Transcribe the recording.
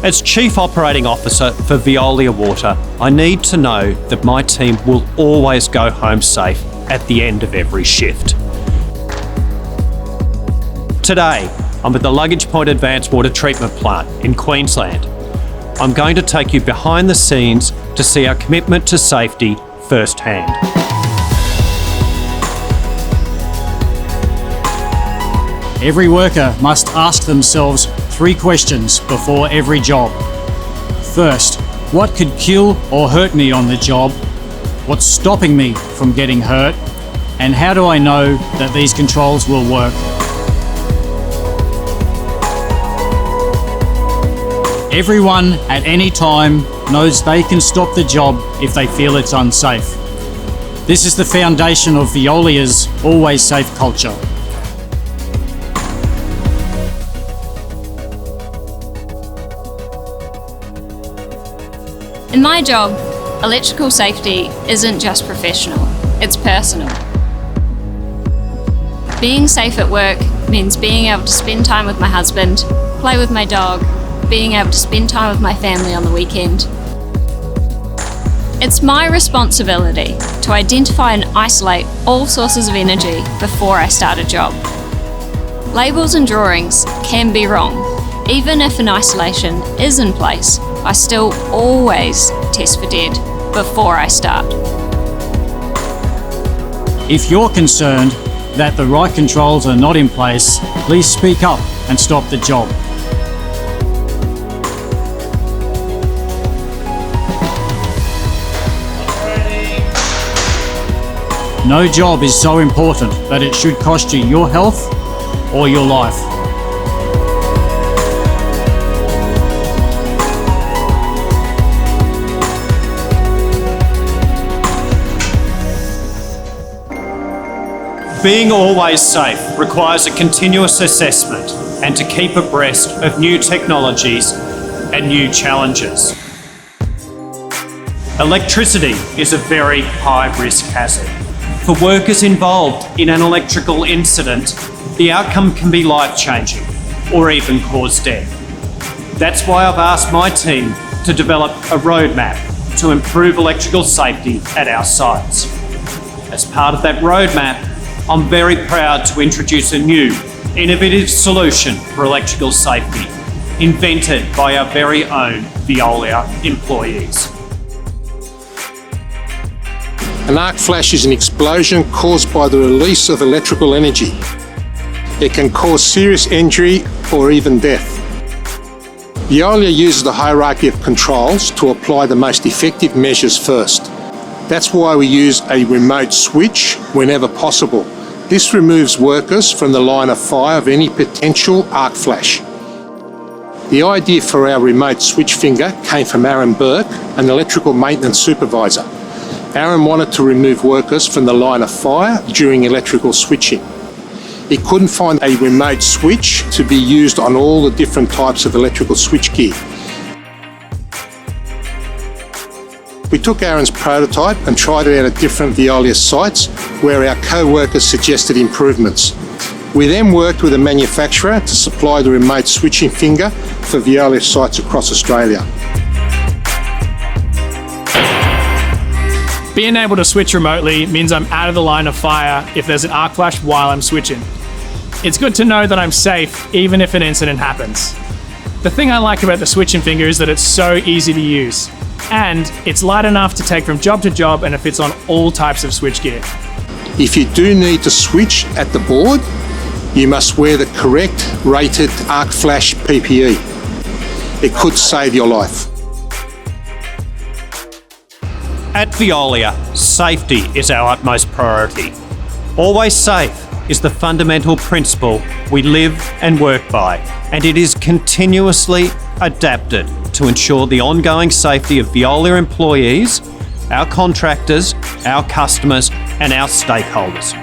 As Chief Operating Officer for Veolia Water, I need to know that my team will always go home safe at the end of every shift. Today, I'm at the Luggage Point Advanced Water Treatment Plant in Queensland. I'm going to take you behind the scenes to see our commitment to safety firsthand. Every worker must ask themselves 3 questions before every job. First, what could kill or hurt me on the job? What's stopping me from getting hurt? And how do I know that these controls will work? Everyone at any time knows they can stop the job if they feel it's unsafe. This is the foundation of Veolia's Always Safe culture. In my job, electrical safety isn't just professional, it's personal. Being safe at work means being able to spend time with my husband, play with my dog, being able to spend time with my family on the weekend. It's my responsibility to identify and isolate all sources of energy before I start a job. Labels and drawings can be wrong. Even if an isolation is in place, I still always test for dead before I start. If you're concerned that the right controls are not in place, please speak up and stop the job. No job is so important that it should cost you your health or your life. Being always safe requires a continuous assessment and to keep abreast of new technologies and new challenges. Electricity is a very high-risk hazard. For workers involved in an electrical incident, the outcome can be life-changing or even cause death. That's why I've asked my team to develop a roadmap to improve electrical safety at our sites. As part of that roadmap, I'm very proud to introduce a new, innovative solution for electrical safety, invented by our very own Veolia employees. An arc flash is an explosion caused by the release of electrical energy. It can cause serious injury or even death. Veolia uses the hierarchy of controls to apply the most effective measures first. That's why we use a remote switch whenever possible. This removes workers from the line of fire of any potential arc flash. The idea for our remote switch finger came from Aaron Burke, an electrical maintenance supervisor. Aaron wanted to remove workers from the line of fire during electrical switching. He couldn't find a remote switch to be used on all the different types of electrical switchgear. We took Aaron's prototype and tried it out at different Veolia sites where our co-workers suggested improvements. We then worked with a manufacturer to supply the remote switching finger for Veolia sites across Australia. Being able to switch remotely means I'm out of the line of fire if there's an arc flash while I'm switching. It's good to know that I'm safe even if an incident happens. The thing I like about the switching finger is that it's so easy to use. And it's light enough to take from job to job and it fits on all types of switchgear. If you do need to switch at the board, you must wear the correct rated arc flash PPE. It could save your life. At Veolia, safety is our utmost priority. Always safe is the fundamental principle we live and work by, and it is continuously adapted to ensure the ongoing safety of Veolia employees, our contractors, our customers, and our stakeholders.